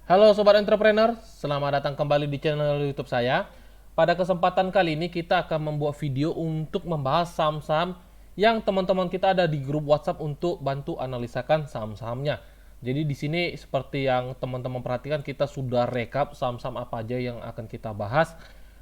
Halo Sobat Entrepreneur, selamat datang kembali di channel YouTube saya. Pada kesempatan kali ini kita akan membuat video untuk membahas saham-saham yang teman-teman kita ada di grup WhatsApp untuk bantu analisakan saham-sahamnya. Jadi di sini seperti yang teman-teman perhatikan kita sudah rekap saham-saham apa aja yang akan kita bahas.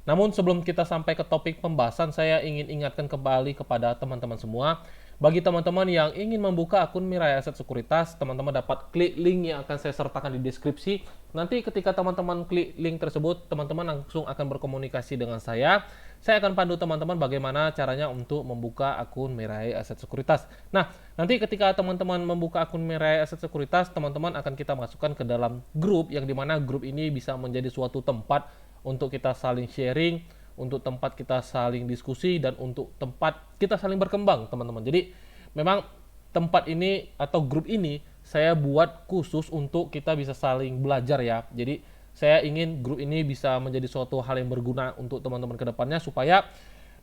Namun sebelum kita sampai ke topik pembahasan, saya ingin ingatkan kembali kepada teman-teman semua. Bagi teman-teman yang ingin membuka akun Mirai Aset Sekuritas, teman-teman dapat klik link yang akan saya sertakan di deskripsi. Nanti ketika teman-teman klik link tersebut, teman-teman langsung akan berkomunikasi dengan saya. Saya akan pandu teman-teman bagaimana caranya untuk membuka akun Mirai Aset Sekuritas. Nah, nanti ketika teman-teman membuka akun Mirai Aset Sekuritas, teman-teman akan kita masukkan ke dalam grup, yang dimana grup ini bisa menjadi suatu tempat untuk kita saling sharing, untuk tempat kita saling diskusi, dan untuk tempat kita saling berkembang, teman-teman. Jadi memang tempat ini atau grup ini saya buat khusus untuk kita bisa saling belajar ya. Jadi saya ingin grup ini bisa menjadi suatu hal yang berguna untuk teman-teman ke depannya, supaya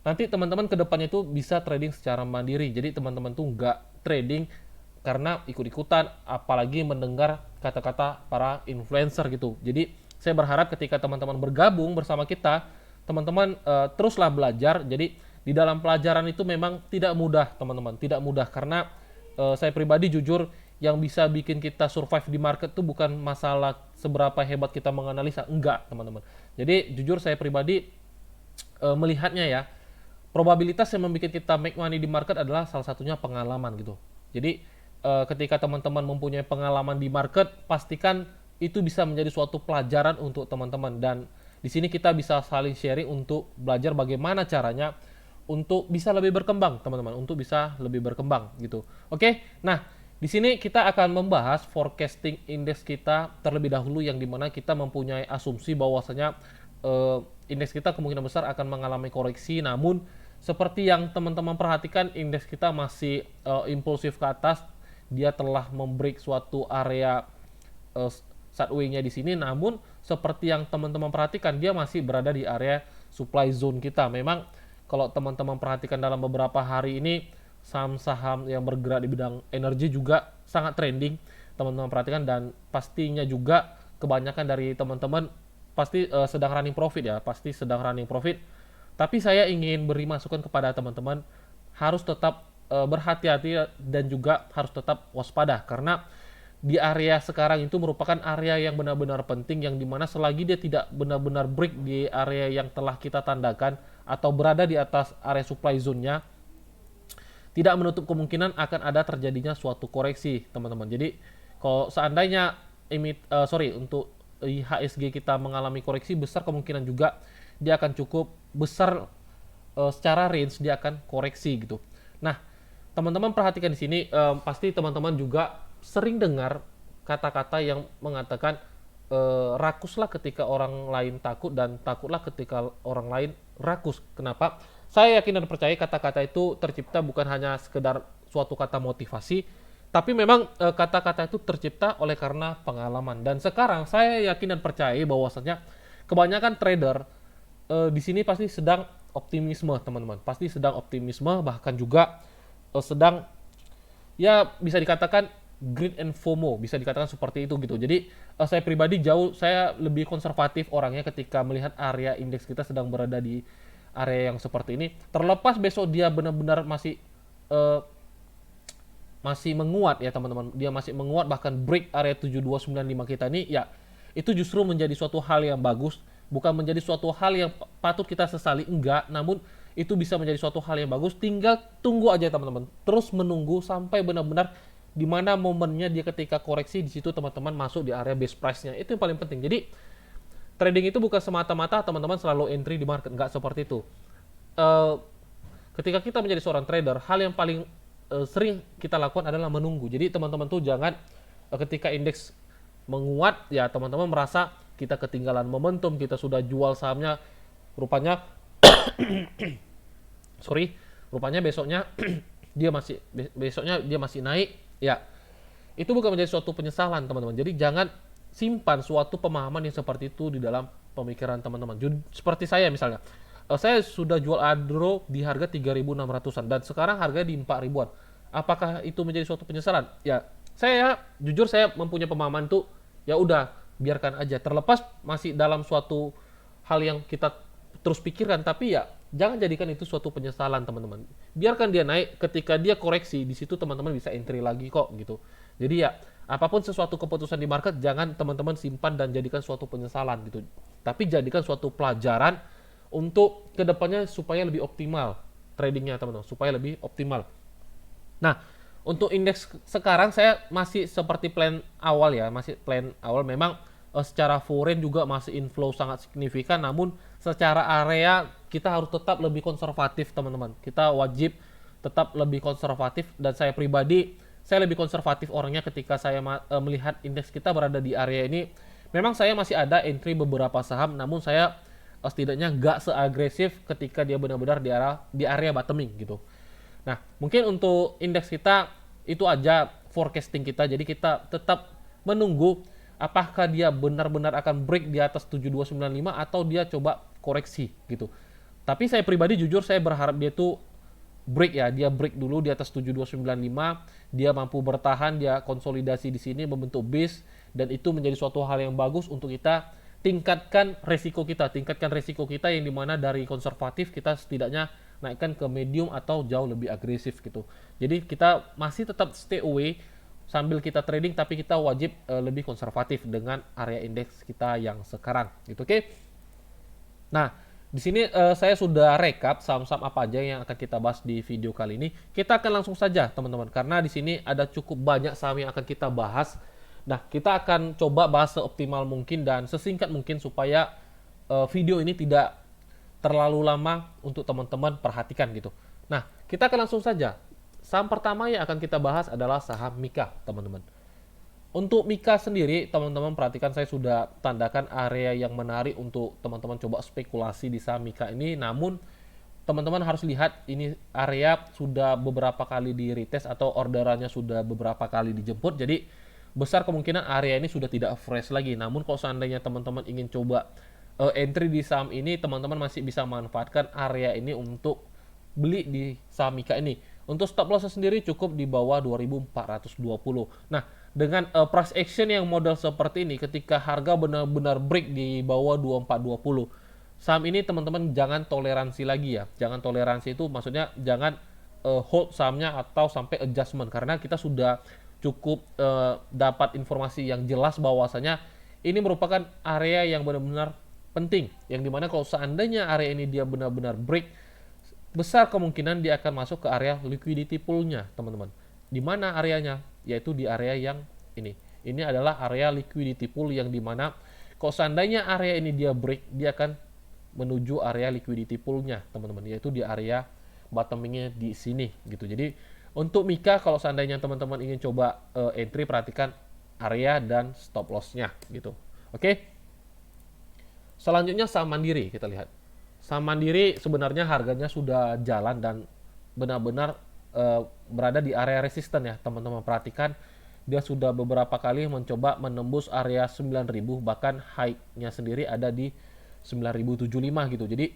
nanti teman-teman ke depannya itu bisa trading secara mandiri. Jadi teman-teman tuh nggak trading karena ikut-ikutan, apalagi mendengar kata-kata para influencer gitu. Jadi saya berharap ketika teman-teman bergabung bersama kita, teman-teman teruslah belajar. Jadi di dalam pelajaran itu memang tidak mudah, teman-teman, tidak mudah karena saya pribadi jujur, yang bisa bikin kita survive di market itu bukan masalah seberapa hebat kita menganalisa, enggak, teman-teman. Jadi jujur saya pribadi melihatnya ya, probabilitas yang membuat kita make money di market adalah salah satunya pengalaman gitu. Jadi ketika teman-teman mempunyai pengalaman di market, pastikan itu bisa menjadi suatu pelajaran untuk teman-teman. Dan di sini kita bisa saling sharing untuk belajar bagaimana caranya untuk bisa lebih berkembang, teman-teman, untuk bisa lebih berkembang gitu. Oke, nah di sini kita akan membahas forecasting indeks kita terlebih dahulu, yang dimana kita mempunyai asumsi bahwasanya indeks kita kemungkinan besar akan mengalami koreksi. Namun seperti yang teman-teman perhatikan, indeks kita masih impulsif ke atas. Dia telah membreak suatu area sideways-nya di sini, namun seperti yang teman-teman perhatikan, dia masih berada di area supply zone kita. Memang kalau teman-teman perhatikan dalam beberapa hari ini, saham-saham yang bergerak di bidang energi juga sangat trending, teman-teman perhatikan, dan pastinya juga kebanyakan dari teman-teman pasti sedang running profit ya, pasti sedang running profit. Tapi saya ingin beri masukan kepada teman-teman, harus tetap berhati-hati dan juga harus tetap waspada, karena di area sekarang itu merupakan area yang benar-benar penting, yang dimana selagi dia tidak benar-benar break di area yang telah kita tandakan atau berada di atas area supply zone-nya, tidak menutup kemungkinan akan ada terjadinya suatu koreksi, teman-teman. Jadi kalau seandainya untuk IHSG kita mengalami koreksi, besar kemungkinan juga dia akan cukup besar secara range, dia akan koreksi gitu. Nah, teman-teman perhatikan di sini, pasti teman-teman juga sering dengar kata-kata yang mengatakan rakuslah ketika orang lain takut, dan takutlah ketika orang lain rakus. Kenapa? Saya yakin dan percaya kata-kata itu tercipta bukan hanya sekedar suatu kata motivasi, tapi memang kata-kata itu tercipta oleh karena pengalaman. Dan sekarang saya yakin dan percaya bahwasanya kebanyakan trader di sini pasti sedang optimisme, teman-teman. Pasti sedang optimisme, bahkan juga sedang, ya bisa dikatakan greed and FOMO, bisa dikatakan seperti itu gitu. Jadi saya pribadi saya lebih konservatif orangnya ketika melihat area indeks kita sedang berada di area yang seperti ini. Terlepas besok dia benar-benar uh, masih menguat ya teman-teman, dia masih menguat bahkan break area 7295 kita ini, ya itu justru menjadi suatu hal yang bagus, bukan menjadi suatu hal yang patut kita sesali, enggak, namun itu bisa menjadi suatu hal yang bagus. Tinggal tunggu aja teman-teman, terus menunggu sampai benar-benar di mana momennya dia ketika koreksi, di situ teman-teman masuk di area base price-nya. Itu yang paling penting. Jadi trading itu bukan semata-mata teman-teman selalu entry di market, enggak seperti itu. Uh, Ketika kita menjadi seorang trader, hal yang paling sering kita lakukan adalah menunggu. Jadi teman-teman tuh jangan ketika indeks menguat, ya teman-teman merasa kita ketinggalan momentum, kita sudah jual sahamnya, rupanya rupanya besoknya dia masih naik, ya itu bukan menjadi suatu penyesalan, teman-teman. Jadi jangan simpan suatu pemahaman yang seperti itu di dalam pemikiran teman-teman. Seperti saya misalnya, saya sudah jual Adro di harga 3.600-an dan sekarang harga di 4.000-an. Apakah itu menjadi suatu penyesalan? Ya, saya jujur saya mempunyai pemahaman tuh, ya udah, biarkan aja. Terlepas masih dalam suatu hal yang kita terus pikirkan, tapi ya jangan jadikan itu suatu penyesalan teman-teman. Biarkan dia naik, ketika dia koreksi di situ teman-teman bisa entry lagi kok gitu. Jadi ya apapun sesuatu keputusan di market jangan teman-teman simpan dan jadikan suatu penyesalan gitu. Tapi jadikan suatu pelajaran untuk kedepannya supaya lebih optimal tradingnya teman-teman, supaya lebih optimal. Nah, untuk indeks sekarang saya masih seperti plan awal ya, masih plan awal memang secara foreign juga masih inflow sangat signifikan, namun secara area kita harus tetap lebih konservatif teman-teman. Kita wajib tetap lebih konservatif dan saya pribadi saya lebih konservatif orangnya ketika saya melihat indeks kita berada di area ini. Memang saya masih ada entry beberapa saham, namun saya setidaknya nggak seagresif ketika dia benar-benar di area bottoming gitu. Nah, mungkin untuk indeks kita itu aja forecasting kita. Jadi kita tetap menunggu apakah dia benar-benar akan break di atas 7295 atau dia coba koreksi gitu. Tapi saya pribadi jujur saya berharap dia tuh break ya, dia break dulu di atas 7295, dia mampu bertahan, dia konsolidasi di sini membentuk base dan itu menjadi suatu hal yang bagus untuk kita tingkatkan resiko kita yang dimana dari konservatif kita setidaknya naikkan ke medium atau jauh lebih agresif gitu. Jadi kita masih tetap stay away sambil kita trading tapi kita wajib lebih konservatif dengan area indeks kita yang sekarang gitu. Oke. Nah, di sini saya sudah rekap saham-saham apa aja yang akan kita bahas di video kali ini. Kita akan langsung saja teman-teman karena di sini ada cukup banyak saham yang akan kita bahas. Nah, kita akan coba bahas seoptimal mungkin dan sesingkat mungkin supaya video ini tidak terlalu lama untuk teman-teman perhatikan gitu. Nah, kita akan langsung saja. Saham pertama yang akan kita bahas adalah saham Mika, teman-teman. Untuk Mika sendiri, teman-teman perhatikan saya sudah tandakan area yang menarik untuk teman-teman coba spekulasi di saham Mika ini. Namun, teman-teman harus lihat ini area sudah beberapa kali di retest atau orderannya sudah beberapa kali dijemput. Jadi, besar kemungkinan area ini sudah tidak fresh lagi. Namun, kalau seandainya teman-teman ingin coba entry di saham ini, teman-teman masih bisa manfaatkan area ini untuk beli di saham Mika ini. Untuk stop loss sendiri cukup di bawah 2420. Nah, dengan price action yang model seperti ini, ketika harga benar-benar break di bawah 2420, saham ini teman-teman jangan toleransi lagi ya. Jangan toleransi itu maksudnya jangan hold sahamnya atau sampai adjustment, karena kita sudah cukup dapat informasi yang jelas bahwasanya ini merupakan area yang benar-benar penting, yang dimana kalau seandainya area ini dia benar-benar break, besar kemungkinan dia akan masuk ke area liquidity pool-nya, teman-teman. Di mana areanya? Yaitu di area yang ini. Ini adalah area liquidity pool yang dimana kalau seandainya area ini dia break, dia akan menuju area liquidity pool-nya, teman-teman. Yaitu di area bottoming-nya di sini, gitu. Jadi untuk Mika, kalau seandainya teman-teman ingin coba entry, perhatikan area dan stop loss-nya, gitu. Oke. Selanjutnya saham Mandiri, kita lihat. Saham Mandiri sebenarnya harganya sudah jalan dan benar-benar berada di area resisten ya teman-teman. Perhatikan dia sudah beberapa kali mencoba menembus area 9000, bahkan high-nya sendiri ada di 9075 gitu. Jadi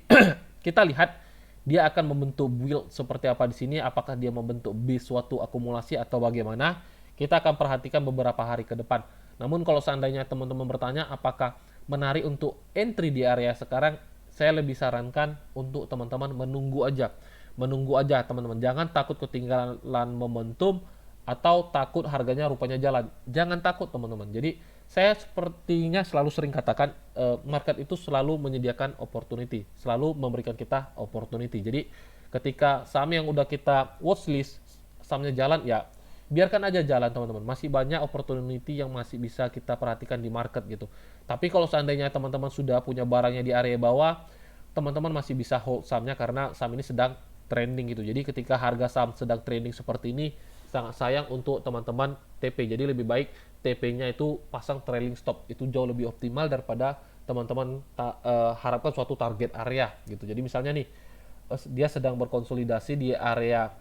kita lihat dia akan membentuk build seperti apa di sini, apakah dia membentuk base suatu akumulasi atau bagaimana. Kita akan perhatikan beberapa hari ke depan. Namun kalau seandainya teman-teman bertanya apakah menarik untuk entry di area sekarang, saya lebih sarankan untuk teman-teman menunggu aja teman-teman. Jangan takut ketinggalan momentum atau takut harganya rupanya jalan. Jangan takut teman-teman. Jadi saya sepertinya selalu sering katakan market itu selalu menyediakan opportunity, selalu memberikan kita opportunity. Jadi ketika saham yang udah kita watchlist sahamnya jalan, ya biarkan aja jalan teman-teman. Masih banyak opportunity yang masih bisa kita perhatikan di market gitu. Tapi kalau seandainya teman-teman sudah punya barangnya di area bawah, teman-teman masih bisa hold sahamnya karena saham ini sedang trending gitu. Jadi ketika harga saham sedang trending seperti ini, sangat sayang untuk teman-teman TP. Jadi lebih baik TP-nya itu pasang trailing stop. Itu jauh lebih optimal daripada teman-teman harapkan suatu target area gitu. Jadi misalnya nih, dia sedang berkonsolidasi di area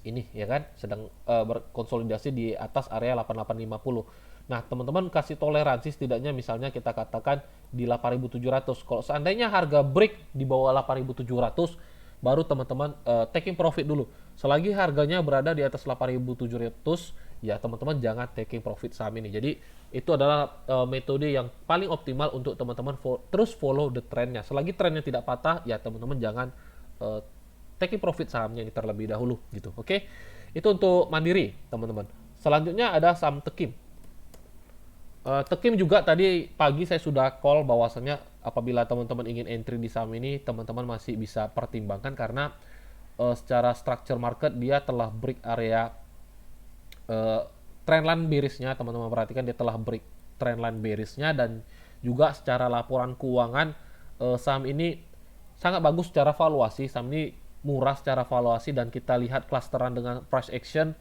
ini ya kan, sedang berkonsolidasi di atas area 8850. Nah, teman-teman kasih toleransi setidaknya misalnya kita katakan di 8700. Kalau seandainya harga break di bawah 8700, baru teman-teman taking profit dulu. Selagi harganya berada di atas 8700, ya teman-teman jangan taking profit saham ini. Jadi itu adalah metode yang paling optimal untuk teman-teman terus follow the trendnya. Selagi trennya tidak patah, ya teman-teman jangan uh, taking profit sahamnya ini terlebih dahulu gitu. Oke. Itu untuk mandiri, teman-teman. Selanjutnya ada saham Tekim. Tekim juga tadi pagi saya sudah call bahwasannya apabila teman-teman ingin entry di saham ini, teman-teman masih bisa pertimbangkan karena secara structure market dia telah break area trendline bearishnya. Teman-teman perhatikan dia telah break trendline bearishnya, dan juga secara laporan keuangan saham ini sangat bagus secara valuasi. Saham ini murah secara valuasi, dan kita lihat klasteran dengan price action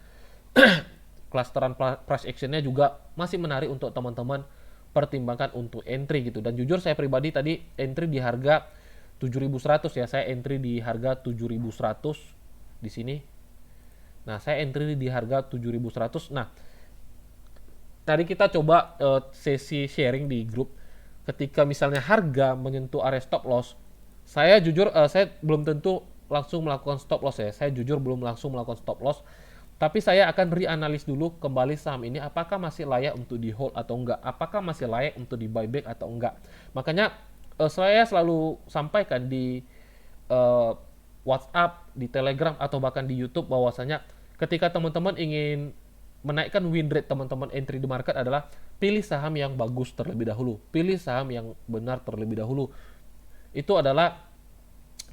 klasteran price actionnya juga masih menarik untuk teman-teman pertimbangkan untuk entry gitu. Dan jujur saya pribadi tadi entry di harga 7.100 ya. Saya entry di harga 7.100 di sini. Nah, saya entry di harga 7.100. Nah, tadi kita coba sesi sharing di grup. Ketika misalnya harga menyentuh area stop loss, saya jujur saya belum tentu langsung melakukan stop loss ya. Saya jujur belum langsung melakukan stop loss. Tapi saya akan reanalis dulu kembali saham ini apakah masih layak untuk di hold atau enggak, apakah masih layak untuk di buyback atau enggak. Makanya saya selalu sampaikan di WhatsApp, di Telegram, atau bahkan di YouTube bahwasanya ketika teman-teman ingin menaikkan win rate teman-teman entry di market adalah pilih saham yang bagus terlebih dahulu, pilih saham yang benar terlebih dahulu. Itu adalah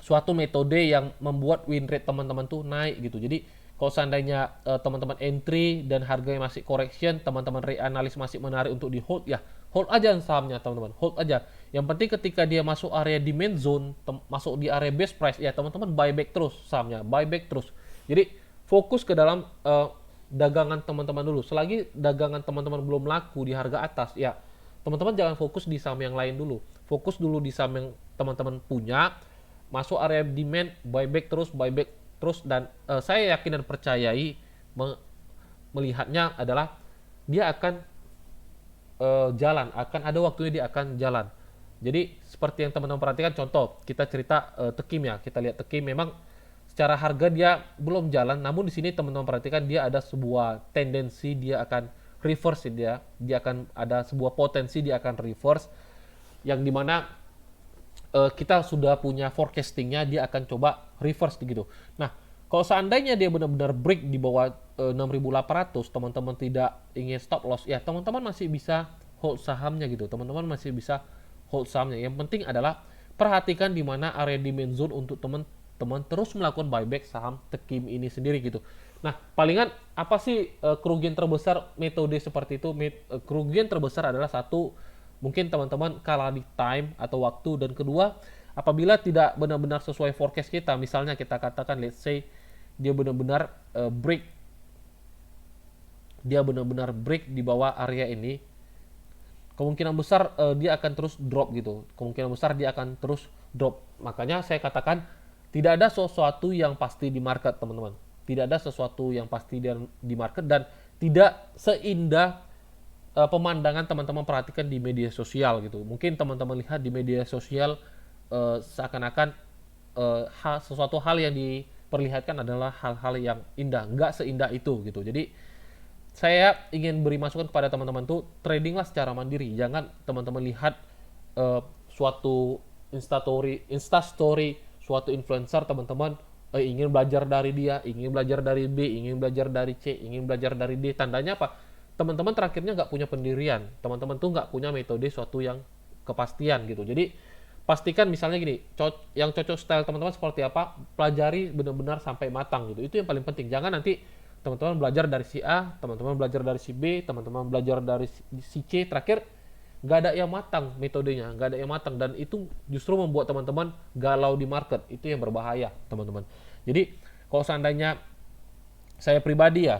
suatu metode yang membuat win rate teman-teman tuh naik gitu. Jadi kalau seandainya teman-teman entry dan harganya masih correction, teman-teman reanalis masih menarik untuk di hold, ya hold aja sahamnya teman-teman, hold aja. Yang penting ketika dia masuk area demand zone, masuk di area base price, ya teman-teman buyback terus sahamnya, buyback terus. Jadi fokus ke dalam dagangan teman-teman dulu. Selagi dagangan teman-teman belum laku di harga atas, ya teman-teman jangan fokus di saham yang lain dulu. Fokus dulu di saham yang teman-teman punya, masuk area demand, buyback terus, dan saya yakin dan percayai melihatnya adalah dia akan jalan, akan ada waktunya dia akan jalan. Jadi seperti yang teman-teman perhatikan, contoh kita cerita Tekim ya, kita lihat Tekim memang secara harga dia belum jalan, namun di sini teman-teman perhatikan dia ada sebuah tendensi dia akan reverse, dia akan ada sebuah potensi dia akan reverse, yang dimana kita sudah punya forecastingnya dia akan coba reverse gitu. Nah, kalau seandainya dia benar-benar break di bawah 6.800, teman-teman tidak ingin stop loss, ya teman-teman masih bisa hold sahamnya gitu. Teman-teman masih bisa hold sahamnya. Yang penting adalah perhatikan di mana area demand zone untuk teman-teman terus melakukan buyback saham Tekim ini sendiri gitu. Nah, palingan apa sih kerugian terbesar metode seperti itu? Kerugian terbesar adalah satu, mungkin teman-teman kalah di time atau waktu, dan kedua apabila tidak benar-benar sesuai forecast kita. Misalnya kita katakan let's say dia benar-benar break di bawah area ini, kemungkinan besar dia akan terus drop gitu. Kemungkinan besar dia akan terus drop. Makanya saya katakan tidak ada sesuatu yang pasti di market, teman-teman. Tidak ada sesuatu yang pasti di market, dan tidak seindah pemandangan teman-teman perhatikan di media sosial gitu. Mungkin teman-teman lihat di media sosial seakan-akan sesuatu hal yang diperlihatkan adalah hal-hal yang indah, nggak seindah itu gitu. Jadi saya ingin beri masukan kepada teman-teman tuh, tradinglah secara mandiri. Jangan teman-teman lihat suatu instastory suatu influencer, teman-teman ingin belajar dari dia, ingin belajar dari B, ingin belajar dari C, ingin belajar dari D. Tandanya apa? Teman-teman terakhirnya nggak punya pendirian, teman-teman tuh nggak punya metode suatu yang kepastian gitu. Jadi pastikan misalnya gini, yang cocok style teman-teman seperti apa, pelajari benar-benar sampai matang gitu. Itu yang paling penting. Jangan nanti teman-teman belajar dari si A, teman-teman belajar dari si B, teman-teman belajar dari si C, terakhir nggak ada yang matang metodenya, nggak ada yang matang, dan itu justru membuat teman-teman galau di market. Itu yang berbahaya, teman-teman. Jadi kalau seandainya saya pribadi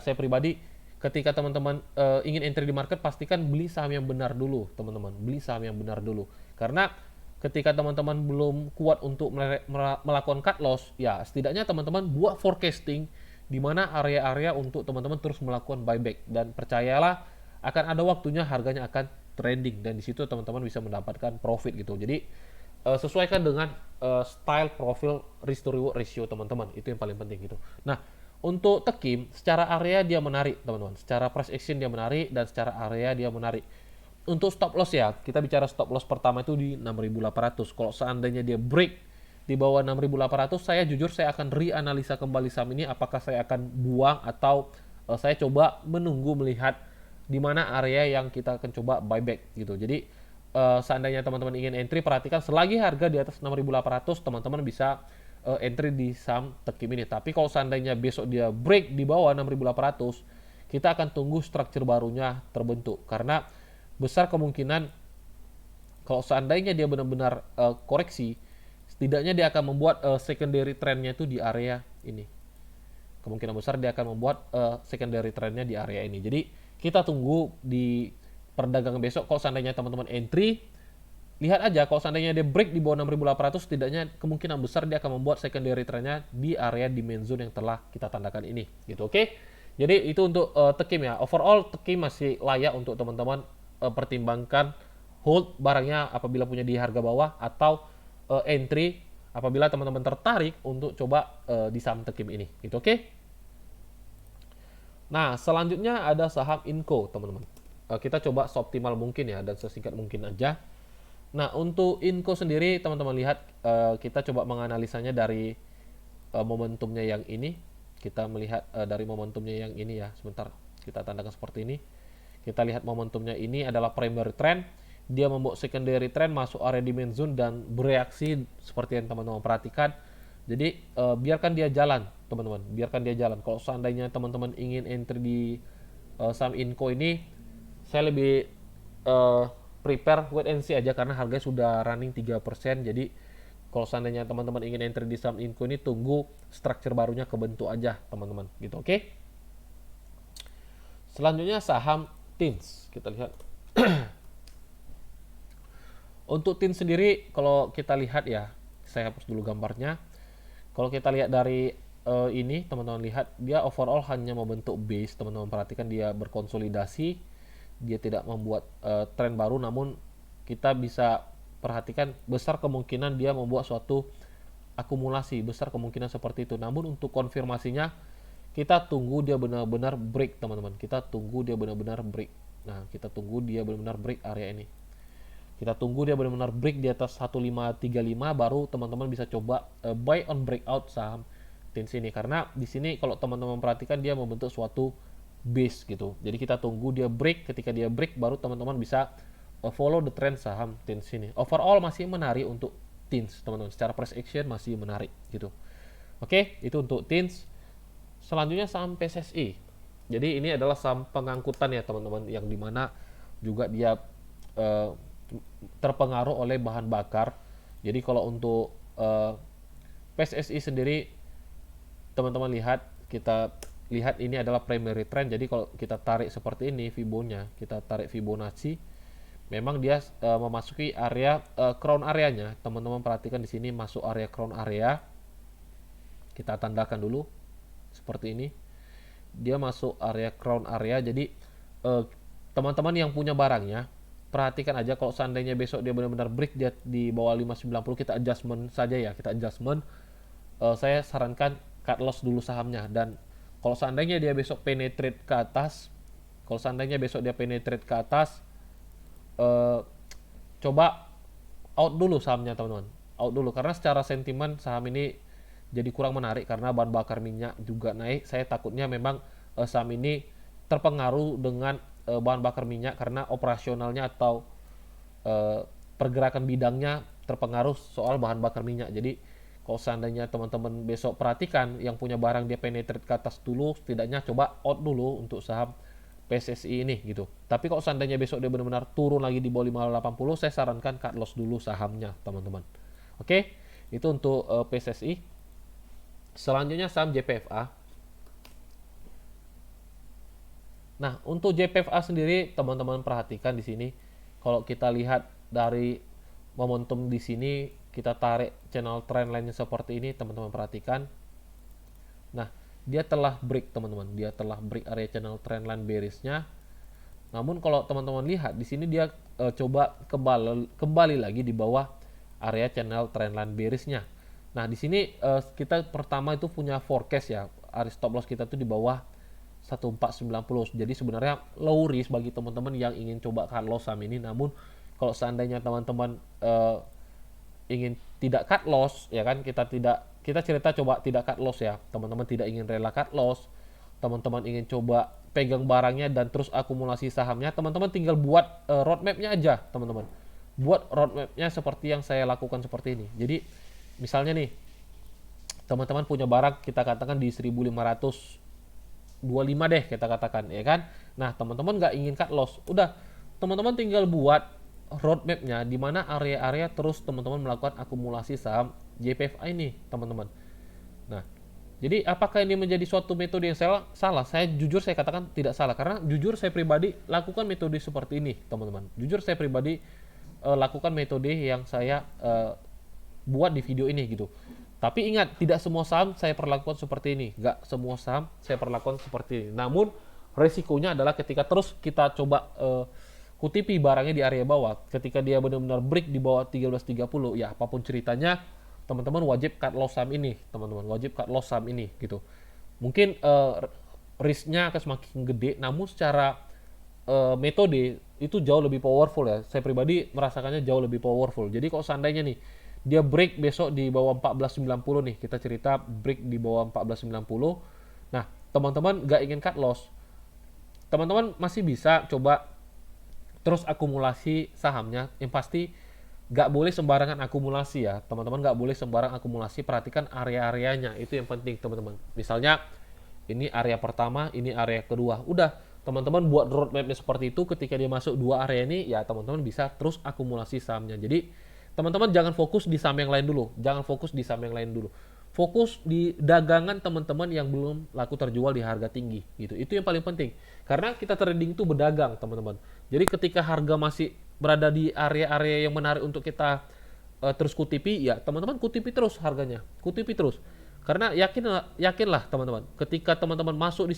ketika teman-teman ingin entry di market, pastikan beli saham yang benar dulu, teman-teman. Beli saham yang benar dulu. Karena ketika teman-teman belum kuat untuk melakukan cut loss, ya setidaknya teman-teman buat forecasting di mana area-area untuk teman-teman terus melakukan buyback, dan percayalah akan ada waktunya harganya akan trending, dan di situ teman-teman bisa mendapatkan profit gitu. Jadi sesuaikan dengan style profil risk to reward ratio teman-teman, itu yang paling penting gitu. Nah, untuk Tekim secara area dia menarik, teman-teman. Secara price action dia menarik, dan secara area dia menarik. untuk stop loss ya, kita bicara stop loss pertama itu di 6.800. Kalau seandainya dia break di bawah 6.800, saya jujur saya akan reanalisa kembali saham ini, apakah saya akan buang atau saya coba menunggu melihat di mana area yang kita akan coba buyback gitu. Jadi seandainya teman-teman ingin entry, perhatikan selagi harga di atas 6.800, teman-teman bisa entry di saham Tekim ini. Tapi kalau seandainya besok dia break di bawah 6.800, kita akan tunggu struktur barunya terbentuk, karena besar kemungkinan kalau seandainya dia benar-benar koreksi, setidaknya dia akan membuat secondary trendnya itu di area ini. Kemungkinan besar dia akan membuat secondary trendnya di area ini. Jadi kita tunggu di perdagangan besok. Kalau seandainya teman-teman entry, lihat aja kalau seandainya dia break di bawah 6.800, setidaknya kemungkinan besar dia akan membuat secondary trendnya di area demand zone yang telah kita tandakan ini gitu. Oke. Jadi itu untuk Tekim ya. Overall Tekim masih layak untuk teman-teman pertimbangkan hold barangnya apabila punya di harga bawah, atau entry apabila teman-teman tertarik untuk coba di saham Tekim ini gitu. Oke. Nah, selanjutnya ada saham Inco, teman-teman. Kita coba seoptimal mungkin ya dan sesingkat mungkin aja. Nah, untuk Inco sendiri teman-teman lihat, kita coba menganalisanya dari momentumnya yang ini. Kita melihat dari momentumnya yang ini ya. Sebentar, kita tandakan seperti ini. Kita lihat momentumnya ini adalah primary trend. Dia membuat secondary trend masuk area demand zone dan bereaksi seperti yang teman-teman perhatikan. Jadi biarkan dia jalan, teman-teman. Biarkan dia jalan. Kalau seandainya teman-teman ingin entry di saham Inco ini, saya lebih prepare wait and see aja, karena harganya sudah running 3%. Jadi kalau seandainya teman-teman ingin entry di saham Inco ini, tunggu struktur barunya kebentuk aja, teman-teman. Gitu, oke? Selanjutnya saham TINS. Kita lihat. Untuk TINS sendiri, kalau kita lihat ya, saya hapus dulu gambarnya. Kalau kita lihat dari ini, teman-teman lihat, dia overall hanya membentuk base. Teman-teman perhatikan dia berkonsolidasi. Dia tidak membuat tren baru, namun kita bisa perhatikan besar kemungkinan dia membuat suatu akumulasi, besar kemungkinan seperti itu. Namun untuk konfirmasinya kita tunggu dia benar-benar break, teman-teman. Kita tunggu dia benar-benar break. Nah, kita tunggu dia benar-benar break area ini. Kita tunggu dia benar-benar break di atas 1535, baru teman-teman bisa coba buy on breakout saham TINS ini. Karena di sini kalau teman-teman perhatikan dia membentuk suatu base gitu. Jadi kita tunggu dia break, ketika dia break baru teman-teman bisa follow the trend saham TINS ini. Overall masih menarik untuk TINS, teman-teman. Secara price action masih menarik gitu. Oke, itu untuk TINS. Selanjutnya saham PSSI. Jadi ini adalah saham pengangkutan ya, teman-teman, yang dimana juga dia terpengaruh oleh bahan bakar. Jadi kalau untuk PSSI sendiri, teman-teman lihat, kita lihat ini adalah primary trend. Jadi kalau kita tarik seperti ini Fibonya, kita tarik Fibonacci, memang dia memasuki area crown areanya. Teman-teman perhatikan di sini masuk area crown area. Kita tandakan dulu seperti ini. Dia masuk area crown area. Jadi teman-teman yang punya barangnya, perhatikan aja kalau seandainya besok dia benar-benar break dia di bawah 590, kita adjustment saja ya, kita adjustment. Saya sarankan cut loss dulu sahamnya. Dan kalau seandainya dia besok penetrate ke atas, coba out dulu sahamnya, teman-teman. Out dulu, karena secara sentimen saham ini jadi kurang menarik karena bahan bakar minyak juga naik. Saya takutnya memang saham ini terpengaruh dengan bahan bakar minyak karena operasionalnya atau pergerakan bidangnya terpengaruh soal bahan bakar minyak. Jadi kalau seandainya teman-teman besok perhatikan yang punya barang dia penetrate ke atas dulu, setidaknya coba out dulu untuk saham PSSI ini gitu. Tapi kalau seandainya besok dia benar-benar turun lagi di bawah 580, saya sarankan cut loss dulu sahamnya, teman-teman. Oke, itu untuk PSSI. Selanjutnya saham JPFA. Nah, untuk JPFA sendiri, teman-teman perhatikan di sini, kalau kita lihat dari momentum di sini, kita tarik channel trendline seperti ini, teman-teman perhatikan. Nah, dia telah break, teman-teman. Dia telah break area channel trendline bearish-nya. Namun kalau teman-teman lihat di sini dia coba kembali lagi di bawah area channel trendline bearish-nya. Nah, di sini kita pertama itu punya forecast ya. Area stop loss kita tuh di bawah 1490. Jadi sebenarnya low risk bagi teman-teman yang ingin coba cut loss saham ini. Namun kalau seandainya teman-teman ingin tidak cut loss, ya kan, kita cerita coba tidak cut loss ya, teman-teman tidak ingin rela cut loss, teman-teman ingin coba pegang barangnya dan terus akumulasi sahamnya, teman-teman tinggal buat roadmapnya aja, teman-teman buat roadmapnya seperti yang saya lakukan seperti ini. Jadi misalnya nih, teman-teman punya barang, kita katakan di 1525 deh, kita katakan, ya kan. Nah, teman-teman nggak ingin cut loss, udah teman-teman tinggal buat roadmapnya di mana area-area terus teman-teman melakukan akumulasi saham JPFA ini, teman-teman. Nah, jadi apakah ini menjadi suatu metode yang salah? Saya jujur saya katakan tidak salah, karena jujur saya pribadi lakukan metode seperti ini, teman-teman. Jujur saya pribadi lakukan metode yang saya buat di video ini gitu. Tapi ingat, tidak semua saham saya perlakukan seperti ini. Nggak semua saham saya perlakukan seperti ini. Namun resikonya adalah ketika terus kita coba kutipi barangnya di area bawah, ketika dia benar-benar break di bawah 1330, ya apapun ceritanya, teman-teman wajib cut loss saham ini, teman-teman wajib cut loss saham ini gitu. Mungkin risknya akan semakin gede, namun secara metode itu jauh lebih powerful ya. Saya pribadi merasakannya jauh lebih powerful. Jadi kalau seandainya nih dia break besok di bawah 1490 nih, kita cerita break di bawah 1490. Nah, teman-teman nggak ingin cut loss, teman-teman masih bisa coba terus akumulasi sahamnya. Yang pasti nggak boleh sembarangan akumulasi ya, teman-teman nggak boleh sembarang akumulasi. Perhatikan area-areanya, itu yang penting, teman-teman. Misalnya ini area pertama, ini area kedua, udah teman-teman buat roadmapnya seperti itu. Ketika dia masuk dua area ini, ya teman-teman bisa terus akumulasi sahamnya. Jadi teman-teman jangan fokus di saham yang lain dulu, jangan fokus di saham yang lain dulu, fokus di dagangan teman-teman yang belum laku terjual di harga tinggi gitu. Itu yang paling penting, karena kita trading itu berdagang, teman-teman. Jadi ketika harga masih berada di area-area yang menarik untuk kita terus kutipi, ya teman-teman kutipi terus harganya, kutipi terus. Karena yakinlah teman-teman, ketika teman-teman masuk di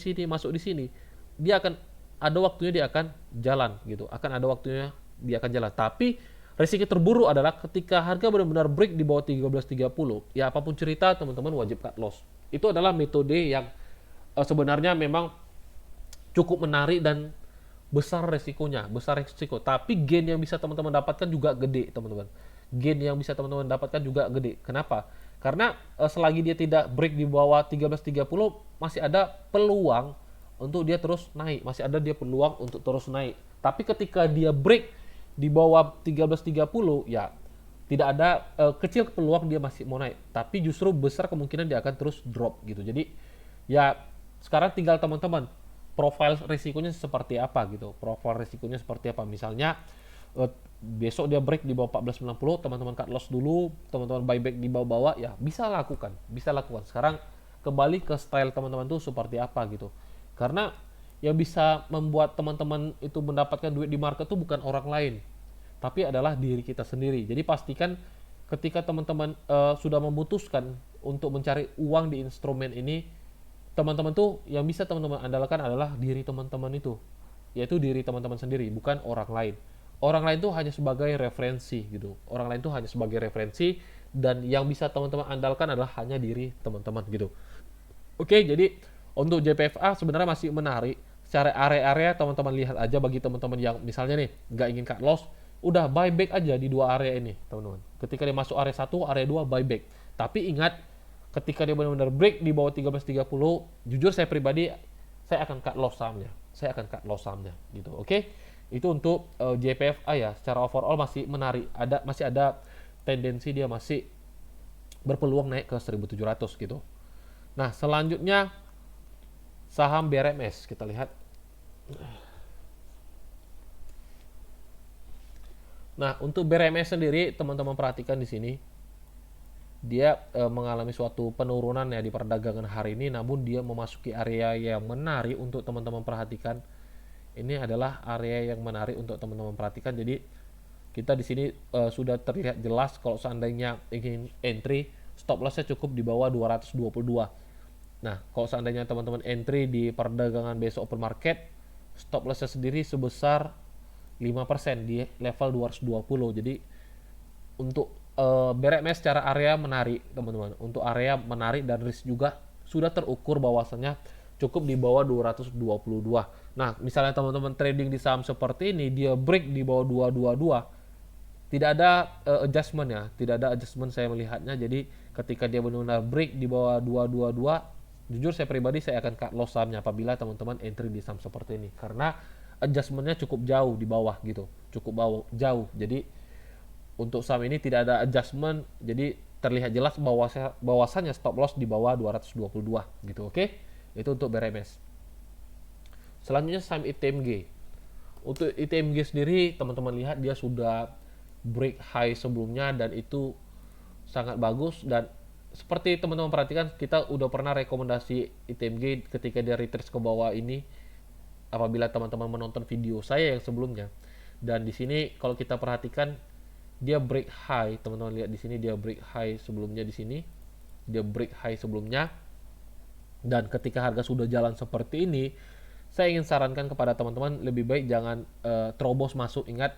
sini, dia akan ada waktunya dia akan jalan gitu, akan ada waktunya dia akan jalan. Tapi risiko terburuk adalah ketika harga benar-benar break di bawah 1330, ya apapun cerita teman-teman wajib cut loss. Itu adalah metode yang sebenarnya memang cukup menarik dan besar resikonya, besar resiko. Tapi gain yang bisa teman-teman dapatkan juga gede, teman-teman. Gain yang bisa teman-teman dapatkan juga gede. Kenapa? Karena selagi dia tidak break di bawah 1330, masih ada peluang untuk dia terus naik, masih ada dia peluang untuk terus naik. Tapi ketika dia break di bawah 1330, ya tidak ada kecil peluang dia masih mau naik, tapi justru besar kemungkinan dia akan terus drop gitu. Jadi ya sekarang tinggal teman-teman profil risikonya seperti apa gitu. Profil risikonya seperti apa? Misalnya besok dia break di bawah 1490, teman-teman cut loss dulu, teman-teman buyback di bawah-bawah, ya bisa lakukan, bisa lakukan. Sekarang kembali ke style teman-teman tuh seperti apa gitu. Karena yang bisa membuat teman-teman itu mendapatkan duit di market itu bukan orang lain, tapi adalah diri kita sendiri. Jadi pastikan ketika teman-teman sudah memutuskan untuk mencari uang di instrumen ini, teman-teman tuh yang bisa teman-teman andalkan adalah diri teman-teman itu, yaitu diri teman-teman sendiri, bukan orang lain. Orang lain tuh hanya sebagai referensi gitu. Orang lain tuh hanya sebagai referensi, dan yang bisa teman-teman andalkan adalah hanya diri teman-teman gitu. Oke, jadi untuk JPFA sebenarnya masih menarik. Secara area-area teman-teman lihat aja, bagi teman-teman yang misalnya nih nggak ingin cut loss, udah buyback aja di dua area ini, teman-teman. Ketika dia masuk area 1, area 2 buyback. Tapi ingat, ketika dia benar-benar break di bawah 1330, jujur saya pribadi saya akan cut loss sahamnya. Saya akan cut loss sahamnya gitu. Oke. Itu untuk JPFA ya. Secara overall masih menarik. Masih ada tendensi dia masih berpeluang naik ke 1700 gitu. Nah, selanjutnya saham BRMS kita lihat. Nah, untuk BRMS sendiri teman-teman perhatikan di sini. Dia mengalami suatu penurunan ya di perdagangan hari ini, namun dia memasuki area yang menarik untuk teman-teman perhatikan. Ini adalah area yang menarik untuk teman-teman perhatikan. Jadi kita di sini sudah terlihat jelas kalau seandainya ingin entry, stop lossnya cukup di bawah 222. Nah, kalau seandainya teman-teman entry di perdagangan besok open market, stop lossnya sendiri sebesar 5% di level 220. Jadi untuk BRMS secara area menarik, teman-teman. Untuk area menarik dan risk juga sudah terukur bahwasannya cukup di bawah 222. Nah, misalnya teman-teman trading di saham seperti ini, dia break di bawah 222, tidak ada adjustment ya, tidak ada adjustment saya melihatnya. Jadi ketika dia benar-benar break di bawah 222, jujur saya pribadi saya akan cut loss sahamnya apabila teman-teman entry di saham seperti ini, karena adjustmentnya cukup jauh di bawah gitu, cukup jauh. Jadi untuk saham ini tidak ada adjustment, jadi terlihat jelas bahwasannya stop loss di bawah 222 gitu. Oke, itu untuk BRMS. Selanjutnya saham ITMG. Untuk ITMG sendiri teman-teman lihat dia sudah break high sebelumnya dan itu sangat bagus. Dan seperti teman-teman perhatikan, kita udah pernah rekomendasi ITMG ketika dia retrace ke bawah ini apabila teman-teman menonton video saya yang sebelumnya. Dan di sini kalau kita perhatikan dia break high, teman-teman lihat di sini dia break high sebelumnya, di sini dia break high sebelumnya. Dan ketika harga sudah jalan seperti ini, saya ingin sarankan kepada teman-teman lebih baik jangan terobos masuk. Ingat,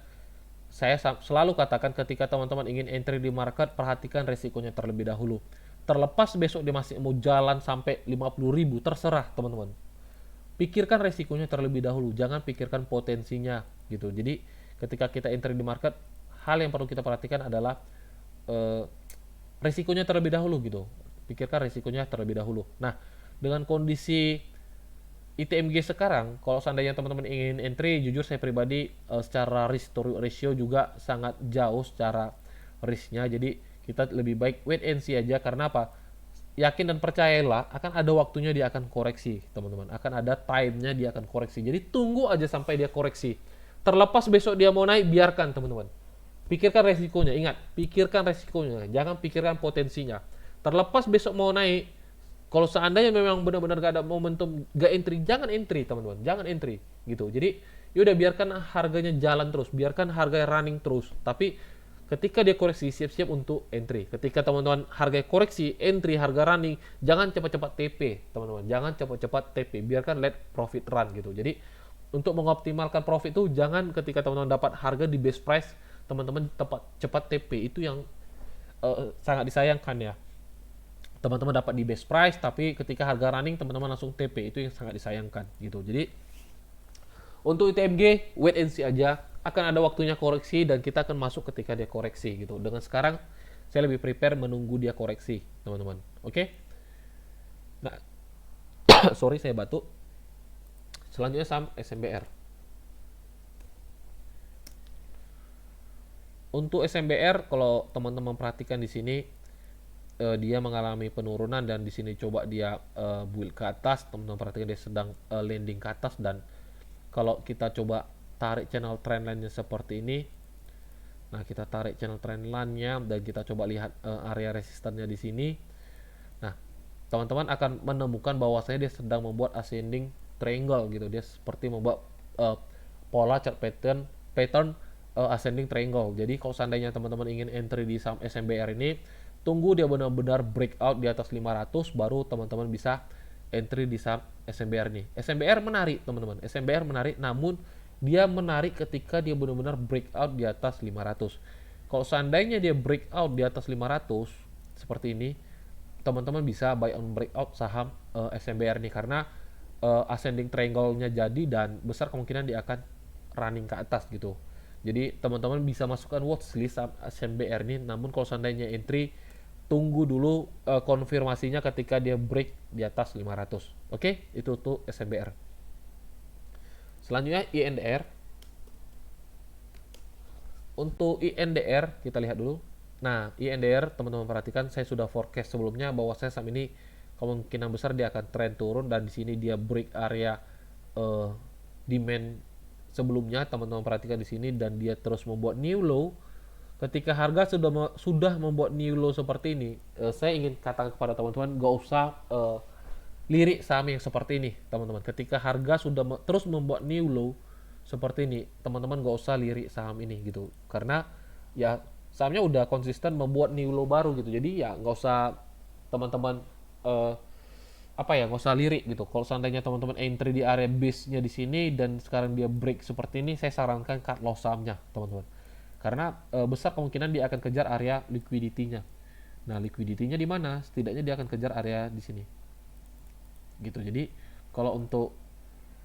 saya selalu katakan ketika teman-teman ingin entry di market, perhatikan resikonya terlebih dahulu. Terlepas besok dia masih mau jalan sampai 50.000, terserah teman-teman. Pikirkan resikonya terlebih dahulu, jangan pikirkan potensinya gitu. Jadi ketika kita entry di market, hal yang perlu kita perhatikan adalah resikonya terlebih dahulu gitu. Pikirkan resikonya terlebih dahulu. Nah, dengan kondisi ITMG sekarang, kalau seandainya teman-teman ingin entry, jujur saya pribadi secara risk to ratio juga sangat jauh secara risknya. Jadi kita lebih baik wait and see aja. Karena apa? Yakin dan percayalah akan ada waktunya dia akan koreksi, teman-teman. Akan ada time-nya dia akan koreksi. Jadi tunggu aja sampai dia koreksi. Terlepas besok dia mau naik, biarkan teman-teman. Pikirkan resikonya, ingat, pikirkan resikonya, jangan pikirkan potensinya. Terlepas besok mau naik, kalau seandainya memang benar-benar gak ada momentum, gak entry, jangan entry teman-teman, jangan entry gitu. Jadi yaudah biarkan harganya jalan terus, biarkan harganya running terus. Tapi ketika dia koreksi, siap-siap untuk entry. Ketika teman-teman harga koreksi, entry, harga running, jangan cepat-cepat TP teman-teman, jangan cepat-cepat TP, biarkan let profit run gitu. Jadi untuk mengoptimalkan profit itu jangan ketika teman-teman dapat harga di best price, teman-teman cepat TP, itu yang sangat disayangkan ya. Teman-teman dapat di best price tapi ketika harga running teman-teman langsung TP, itu yang sangat disayangkan gitu. Jadi untuk ITMG wait and see aja, akan ada waktunya koreksi dan kita akan masuk ketika dia koreksi gitu. Dengan sekarang saya lebih prepare menunggu dia koreksi teman-teman. Oke. Nah, sorry saya batuk. Selanjutnya saham SMBR. Untuk SMBR kalau teman-teman perhatikan di sini dia mengalami penurunan dan di sini coba dia build ke atas. Teman-teman perhatikan dia sedang landing ke atas, dan kalau kita coba tarik channel trendline-nya seperti ini. Nah, kita tarik channel trendline-nya dan kita coba lihat area resistannya di sini. Nah, teman-teman akan menemukan bahwasanya dia sedang membuat ascending triangle gitu. Dia seperti membuat pola chart pattern ascending triangle. Jadi kalau seandainya teman-teman ingin entry di saham SMBR ini, tunggu dia benar-benar breakout di atas 500 baru teman-teman bisa entry di saham SMBR ini. SMBR menarik teman-teman, SMBR menarik, namun dia menarik ketika dia benar-benar breakout di atas 500. Kalau seandainya dia breakout di atas 500 seperti ini, teman-teman bisa buy on breakout saham SMBR ini, karena ascending triangle-nya jadi dan besar kemungkinan dia akan running ke atas gitu. Jadi teman-teman bisa masukkan watchlist SMBR ini, namun kalau seandainya entry, tunggu dulu konfirmasinya ketika dia break di atas 500. Oke, itu tuh SMBR. Selanjutnya INDR. Untuk INDR kita lihat dulu. Nah, INDR teman-teman perhatikan, saya sudah forecast sebelumnya bahwa saya saham ini kemungkinan besar dia akan trend turun, dan di sini dia break area demand sebelumnya. Teman-teman perhatikan di sini, dan dia terus membuat new low. Ketika harga sudah membuat new low seperti ini, saya ingin katakan kepada teman-teman gak usah lirik saham yang seperti ini teman-teman. Ketika harga sudah terus membuat new low seperti ini, teman-teman gak usah lirik saham ini gitu, karena ya sahamnya udah konsisten membuat new low baru gitu. Jadi ya gak usah teman-teman gak usah lirik gitu. Kalau seandainya teman-teman entry di area base nya di sini dan sekarang dia break seperti ini, saya sarankan cut loss sahamnya teman-teman, karena besar kemungkinan dia akan kejar area liquidity-nya. Nah, liquidity-nya di mana? Setidaknya dia akan kejar area di sini gitu. Jadi Kalau untuk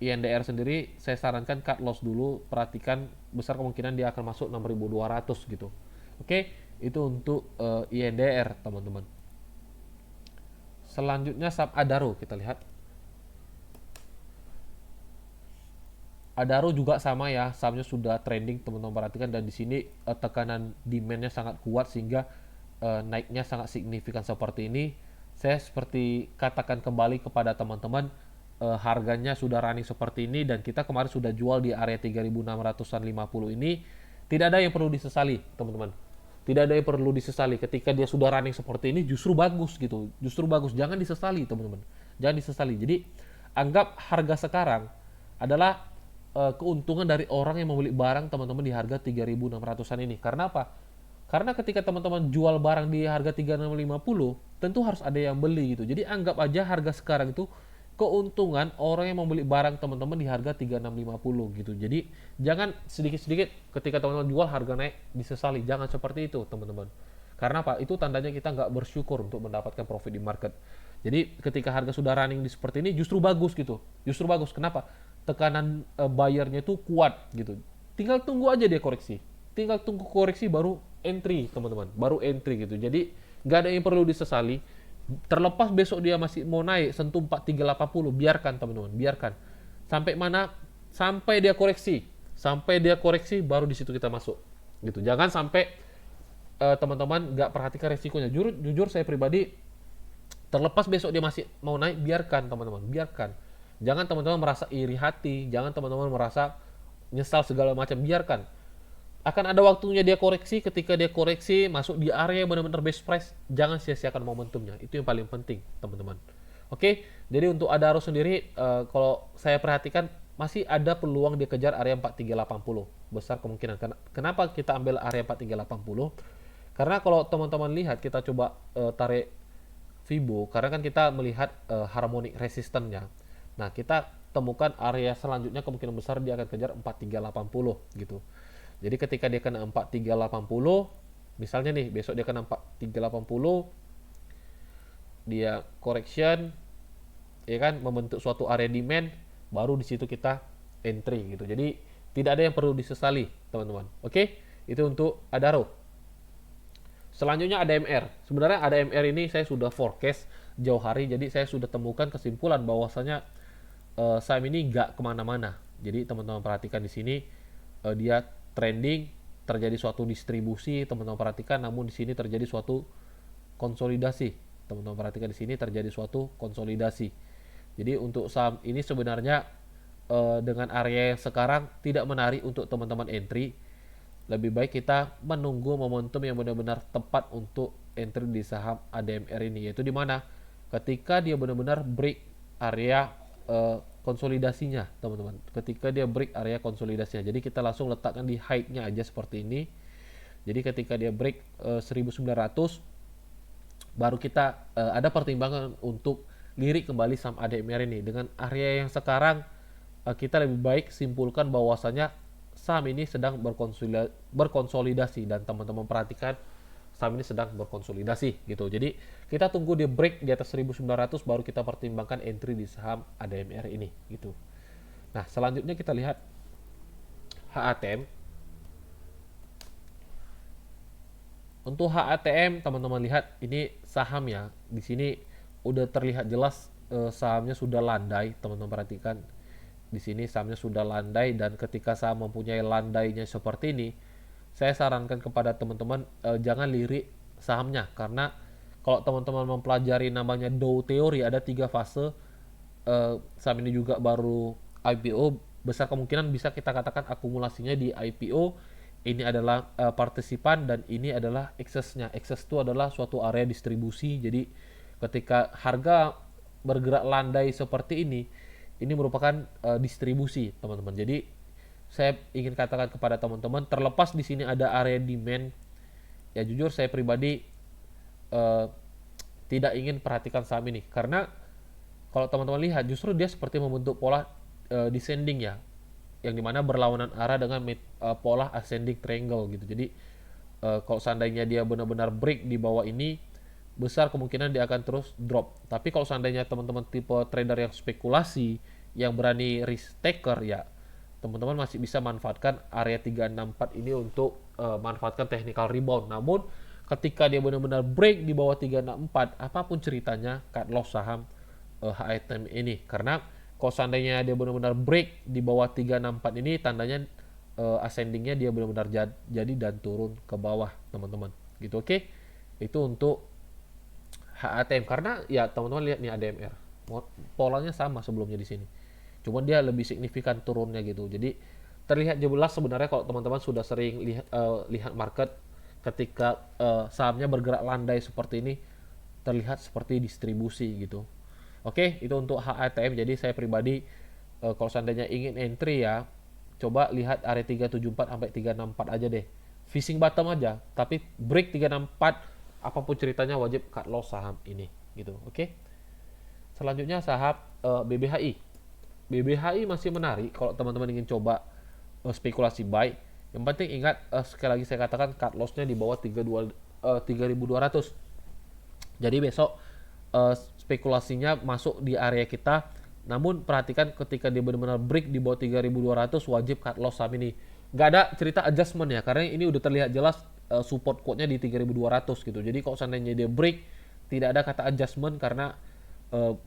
INDR sendiri saya sarankan cut loss dulu, perhatikan besar kemungkinan dia akan masuk 6.200 gitu. Oke, itu untuk INDR teman-teman. Selanjutnya saham Adaro kita lihat. Adaro juga sama ya, sahamnya sudah trending teman-teman perhatikan, dan di sini tekanan demandnya sangat kuat sehingga naiknya sangat signifikan seperti ini. Saya seperti katakan kembali kepada teman-teman, harganya sudah running seperti ini dan kita kemarin sudah jual di area 3.650 ini. Tidak ada yang perlu disesali teman-teman, tidak ada yang perlu disesali. Ketika dia sudah running seperti ini justru bagus gitu, justru bagus, jangan disesali teman-teman, jangan disesali. Jadi anggap harga sekarang adalah keuntungan dari orang yang membeli barang teman-teman di harga 3.600-an ini. Karena apa? Karena ketika teman-teman jual barang di harga 3.650, tentu harus ada yang beli gitu. Jadi anggap aja harga sekarang itu keuntungan orang yang membeli barang teman-teman di harga 3.650 gitu. Jadi jangan sedikit-sedikit ketika teman-teman jual harga naik disesali. Jangan seperti itu teman-teman. Karena apa? Itu tandanya kita nggak bersyukur untuk mendapatkan profit di market. Jadi ketika harga sudah running di seperti ini justru bagus gitu. Justru bagus. Kenapa? Tekanan buyernya itu kuat gitu. Tinggal tunggu aja dia koreksi. Tinggal tunggu koreksi baru entry teman-teman. Baru entry gitu. Jadi nggak ada yang perlu disesali. Terlepas besok dia masih mau naik sentuh 4380, biarkan teman-teman, biarkan. Sampai mana? Sampai dia koreksi. Sampai dia koreksi baru di situ kita masuk. Gitu. Jangan sampai teman-teman nggak perhatikan resikonya. Jujur saya pribadi, terlepas besok dia masih mau naik, biarkan teman-teman, biarkan. Jangan teman-teman merasa iri hati, jangan teman-teman merasa nyesal segala macam, biarkan. Akan ada waktunya dia koreksi, ketika dia koreksi masuk di area yang benar-benar best price, jangan sia-siakan momentumnya. Itu yang paling penting, teman-teman. Oke, jadi untuk Adaro sendiri, kalau saya perhatikan masih ada peluang dia kejar area 4380, besar kemungkinan. Kenapa kita ambil area 4380? Karena kalau teman-teman lihat, kita coba tarik Fibo, karena kan kita melihat harmonic resistance-nya. Nah, kita temukan area selanjutnya kemungkinan besar dia akan kejar 4380 gitu. Jadi ketika dia kena 4380, misalnya nih besok dia kena 4380, dia correction, ya kan, membentuk suatu area demand, baru di situ kita entry gitu. Jadi tidak ada yang perlu disesali, teman-teman. Oke, itu untuk Adaro. Selanjutnya ADMR. Sebenarnya ADMR ini saya sudah forecast jauh hari, jadi saya sudah temukan kesimpulan bahwasanya saham ini nggak kemana-mana. Jadi teman-teman perhatikan di sini dia trending, terjadi suatu distribusi, teman-teman perhatikan, namun di sini terjadi suatu konsolidasi. Teman-teman perhatikan di sini terjadi suatu konsolidasi. Jadi untuk saham ini sebenarnya dengan area yang sekarang tidak menarik untuk teman-teman entry. Lebih baik kita menunggu momentum yang benar-benar tepat untuk entry di saham ADMR ini, yaitu di mana ketika dia benar-benar break area konsolidasinya, teman-teman. Ketika dia break area konsolidasinya, jadi kita langsung letakkan di height-nya aja seperti ini. Jadi ketika dia break 1900, baru kita ada pertimbangan untuk lirik kembali saham ADMR ini. Dengan area yang sekarang, kita lebih baik simpulkan bahwasanya saham ini sedang berkonsolidasi, dan teman-teman perhatikan saham ini sedang berkonsolidasi gitu. Jadi kita tunggu dia break di atas 1900 baru kita pertimbangkan entry di saham ADMR ini gitu. Nah, selanjutnya kita lihat HATM. Untuk HATM teman-teman lihat ini saham ya. Di sini udah terlihat jelas sahamnya sudah landai, teman-teman perhatikan. Di sini sahamnya sudah landai, dan ketika saham mempunyai landainya seperti ini, saya sarankan kepada teman-teman jangan lirik sahamnya, karena kalau teman-teman mempelajari namanya Dow Theory, ada 3 fase. Saham ini juga baru IPO, besar kemungkinan bisa kita katakan akumulasinya di IPO. Ini adalah partisipan, dan ini adalah excess-nya. Excess itu adalah suatu area distribusi. Jadi ketika harga bergerak landai seperti ini merupakan distribusi, teman-teman. Jadi saya ingin katakan kepada teman-teman, terlepas di sini ada area demand, ya jujur saya pribadi tidak ingin perhatikan saham ini, karena kalau teman-teman lihat justru dia seperti membentuk pola descending ya, yang dimana berlawanan arah dengan pola ascending triangle gitu. Jadi kalau seandainya dia benar-benar break di bawah ini, besar kemungkinan dia akan terus drop. Tapi kalau seandainya teman-teman tipe trader yang spekulasi, yang berani risk taker, ya teman-teman masih bisa manfaatkan area 364 ini untuk manfaatkan technical rebound. Namun ketika dia benar-benar break di bawah 364, apapun ceritanya cut loss saham HITM ini, karena kalau seandainya dia benar-benar break di bawah 364 ini, tandanya ascendingnya dia benar-benar jadi dan turun ke bawah, teman-teman, gitu. Oke, itu untuk HATM. Karena ya teman-teman lihat nih ADMR, polanya sama sebelumnya di sini, cuman dia lebih signifikan turunnya gitu. Jadi terlihat jelas sebenarnya kalau teman-teman sudah sering lihat market, ketika sahamnya bergerak landai seperti ini, terlihat seperti distribusi gitu. Oke, itu untuk HATM. Jadi saya pribadi kalau seandainya ingin entry ya, coba lihat area 374 sampai 364 aja deh. Fishing bottom aja, tapi break 364, apapun ceritanya wajib cut loss saham ini gitu. Oke. Selanjutnya saham BBHI. BBHI masih menarik kalau teman-teman ingin coba spekulasi buy. Yang penting ingat, sekali lagi saya katakan, cut loss-nya di bawah 3.200. Jadi besok spekulasinya masuk di area kita. Namun perhatikan ketika dia benar-benar break di bawah 3.200, wajib cut loss saham ini. Nggak ada cerita adjustment ya, karena ini udah terlihat jelas support quote-nya di 3.200 gitu. Jadi kalau seandainya dia break, tidak ada kata adjustment, karena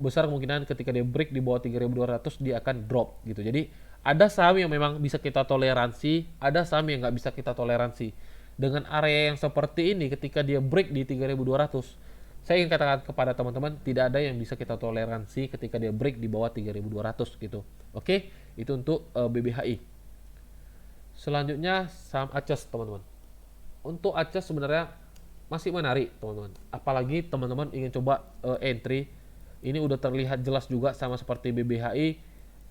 besar kemungkinan ketika dia break di bawah 3.200 dia akan drop gitu. Jadi ada saham yang memang bisa kita toleransi, ada saham yang nggak bisa kita toleransi. Dengan area yang seperti ini, ketika dia break di 3.200, saya ingin katakan kepada teman-teman, tidak ada yang bisa kita toleransi ketika dia break di bawah 3.200 gitu. Oke, itu untuk BBHI. Selanjutnya saham ACES, teman-teman. Untuk ACES sebenarnya masih menarik, teman-teman. Apalagi teman-teman ingin coba entry. Ini udah terlihat jelas juga sama seperti BBHI,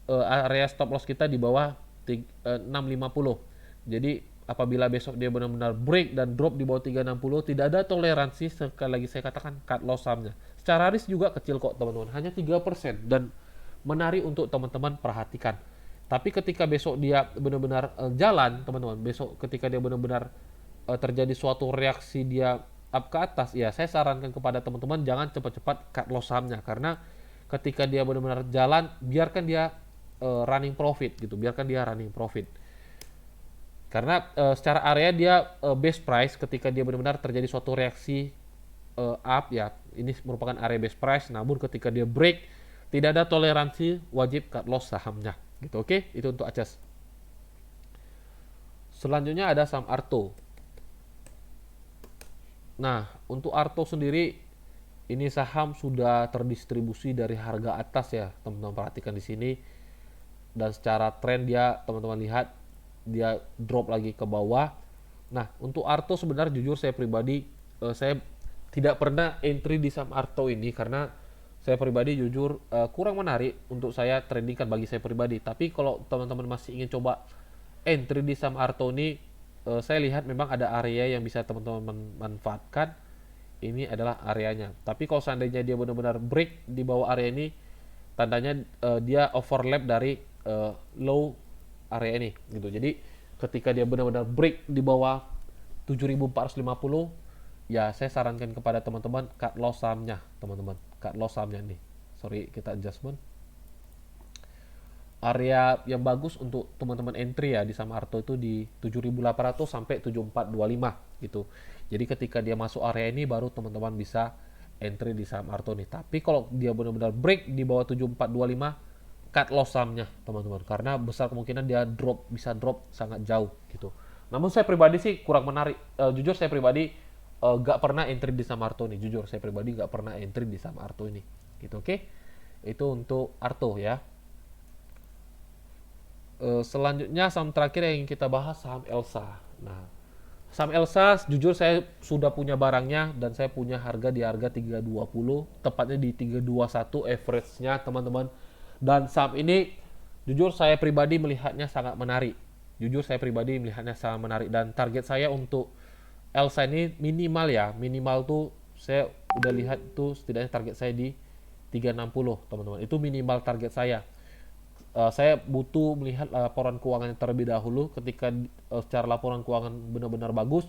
area stop loss kita di bawah 650. Jadi apabila besok dia benar-benar break dan drop di bawah 360, tidak ada toleransi. Sekali lagi saya katakan, cut loss sahamnya. Secara risk juga kecil kok, teman-teman, hanya 3%, dan menarik untuk teman-teman perhatikan. Tapi ketika besok dia benar-benar jalan, teman-teman, besok ketika dia benar-benar terjadi suatu reaksi dia up ke atas, ya saya sarankan kepada teman-teman jangan cepat-cepat cut loss sahamnya, karena ketika dia benar-benar jalan, biarkan dia running profit gitu, biarkan dia running profit. Karena secara area dia base price, ketika dia benar-benar terjadi suatu reaksi up ya, ini merupakan area base price. Namun ketika dia break, tidak ada toleransi, wajib cut loss sahamnya gitu. Oke, itu untuk ACES. Selanjutnya ada saham Arto. Nah, untuk Arto sendiri, ini saham sudah terdistribusi dari harga atas ya, teman-teman perhatikan di sini. Dan secara tren dia, teman-teman lihat, dia drop lagi ke bawah. Nah, untuk Arto sebenarnya jujur saya pribadi, saya tidak pernah entry di saham Arto ini, karena saya pribadi jujur kurang menarik untuk saya tradingkan bagi saya pribadi. Tapi kalau teman-teman masih ingin coba entry di saham Arto ini, saya lihat memang ada area yang bisa teman-teman manfaatkan. Ini adalah areanya. Tapi kalau seandainya dia benar-benar break di bawah area ini, tandanya dia overlap dari low area ini gitu. Jadi ketika dia benar-benar break di bawah 7.450, ya saya sarankan kepada teman-teman cut loss sahamnya, teman-teman. Cut loss sahamnya nih. Sorry, kita adjustment. Area yang bagus untuk teman-teman entry ya di saham Arto itu di 7.800 sampai 7.425 gitu. Jadi ketika dia masuk area ini, baru teman-teman bisa entry di saham Arto nih. Tapi kalau dia benar-benar break di bawah 7.425, cut loss sahamnya, teman-teman, karena besar kemungkinan dia bisa drop sangat jauh gitu. Namun saya pribadi sih kurang menarik. Jujur saya pribadi gak pernah entry di saham Arto nih. Jujur saya pribadi gak pernah entry di saham Arto ini gitu. Oke, itu untuk Arto ya. Selanjutnya saham terakhir yang kita bahas, saham Elsa. Nah, saham Elsa jujur saya sudah punya barangnya, dan saya punya harga di harga 320, tepatnya di 321 average-nya, teman-teman. Dan saham ini jujur saya pribadi melihatnya sangat menarik. Jujur saya pribadi melihatnya sangat menarik, dan target saya untuk Elsa ini minimal ya, minimal tuh saya udah lihat tuh setidaknya target saya di 360, teman-teman. Itu minimal target saya. Saya butuh melihat laporan keuangan terlebih dahulu. Ketika secara laporan keuangan benar-benar bagus,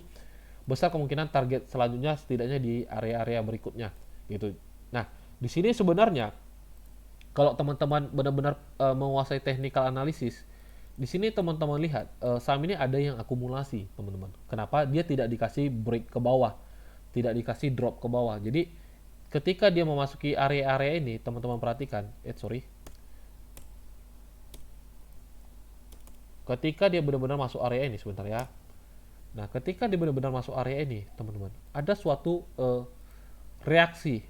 besar kemungkinan target selanjutnya setidaknya di area-area berikutnya gitu. Nah, di sini sebenarnya kalau teman-teman benar-benar menguasai technical analysis, di sini teman-teman lihat saham ini ada yang akumulasi, teman-teman. Kenapa? Dia tidak dikasih break ke bawah, tidak dikasih drop ke bawah. Jadi ketika dia memasuki area-area ini, teman-teman perhatikan, ketika dia benar-benar masuk area ini, sebentar ya. Nah, ketika dia benar-benar masuk area ini, teman-teman, ada suatu reaksi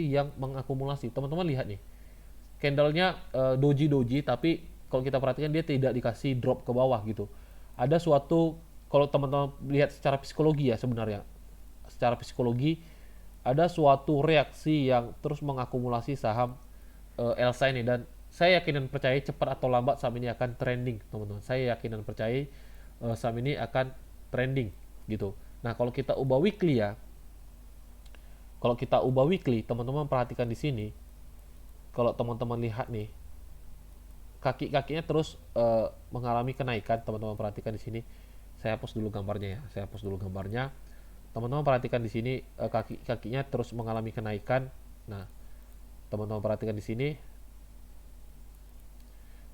yang mengakumulasi. Teman-teman lihat nih, candlenya doji, tapi kalau kita perhatikan dia tidak dikasih drop ke bawah gitu. Ada suatu, kalau teman-teman lihat secara psikologi ya sebenarnya, secara psikologi ada suatu reaksi yang terus mengakumulasi saham Elsa ini, dan saya yakin dan percaya cepat atau lambat saham ini akan trending, teman-teman. Saya yakin dan percaya saham ini akan trending gitu. Nah, kalau kita ubah weekly ya, teman-teman perhatikan di sini. Kalau teman-teman lihat nih, kaki-kakinya terus mengalami kenaikan. Teman-teman perhatikan di sini. Saya hapus dulu gambarnya ya. Teman-teman perhatikan di sini, kaki-kakinya terus mengalami kenaikan. Nah, teman-teman perhatikan di sini.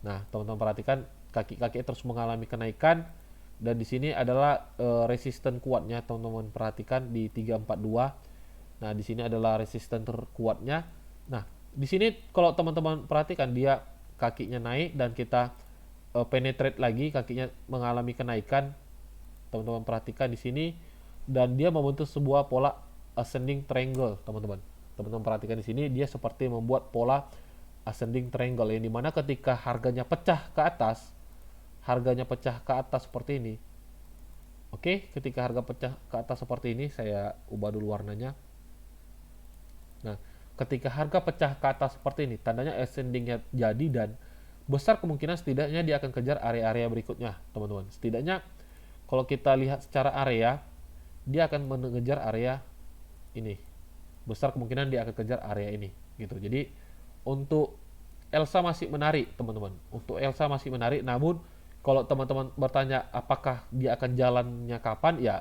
Nah, teman-teman perhatikan kaki-kakinya terus mengalami kenaikan, dan di sini adalah resisten kuatnya. Teman-teman perhatikan di 342. Nah, di sini adalah resisten terkuatnya. Nah, di sini kalau teman-teman perhatikan dia kakinya naik dan kita penetrate lagi, kakinya mengalami kenaikan. Teman-teman perhatikan di sini, dan dia membentuk sebuah pola ascending triangle, teman-teman. Teman-teman perhatikan di sini, dia seperti membuat pola ascending triangle, yang dimana ketika harganya pecah ke atas seperti ini. Oke, ketika harga pecah ke atas seperti ini, saya ubah dulu warnanya. Nah, ketika harga pecah ke atas seperti ini, tandanya ascendingnya jadi, dan besar kemungkinan setidaknya dia akan kejar area-area berikutnya, teman-teman. Setidaknya kalau kita lihat secara area, dia akan mengejar area ini. Besar kemungkinan dia akan kejar area ini gitu. Jadi untuk Elsa masih menarik, teman-teman. Namun kalau teman-teman bertanya apakah dia akan jalannya kapan, ya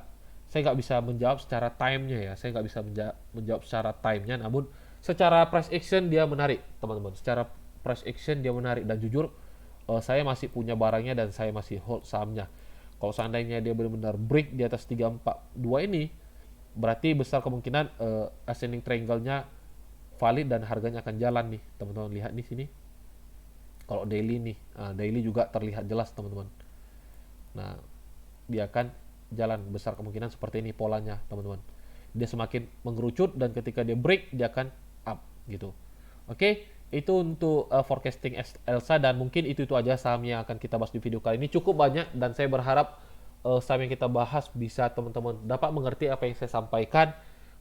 saya nggak bisa menjawab secara time-nya ya. Saya nggak bisa menjawab secara time-nya, namun secara price action dia menarik, teman-teman. Secara price action dia menarik, dan jujur saya masih punya barangnya dan saya masih hold sahamnya. Kalau seandainya dia benar-benar break di atas 342 ini, berarti besar kemungkinan ascending triangle-nya valid dan harganya akan jalan nih, teman-teman. Lihat di sini. Kalau daily nih, daily juga terlihat jelas, teman-teman. Nah, dia akan jalan, besar kemungkinan seperti ini polanya, teman-teman. Dia semakin mengerucut, dan ketika dia break dia akan up gitu. Oke, itu untuk forecasting Elsa, dan mungkin itu aja saham yang akan kita bahas di video kali ini. Cukup banyak, dan saya berharap saham yang kita bahas bisa teman-teman dapat mengerti apa yang saya sampaikan,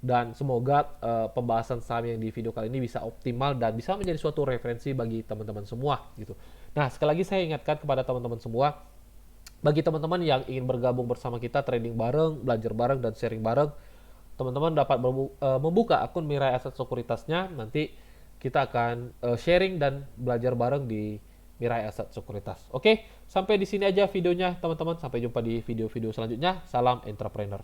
dan semoga pembahasan saham yang di video kali ini bisa optimal dan bisa menjadi suatu referensi bagi teman-teman semua gitu. Nah, sekali lagi saya ingatkan kepada teman-teman semua, bagi teman-teman yang ingin bergabung bersama kita, trading bareng, belajar bareng, dan sharing bareng, teman-teman dapat membuka akun Mirai Aset Sekuritasnya. Nanti kita akan sharing dan belajar bareng di Mirai Aset Sekuritas. Oke, sampai di sini aja videonya, teman-teman. Sampai jumpa di video-video selanjutnya. Salam entrepreneur.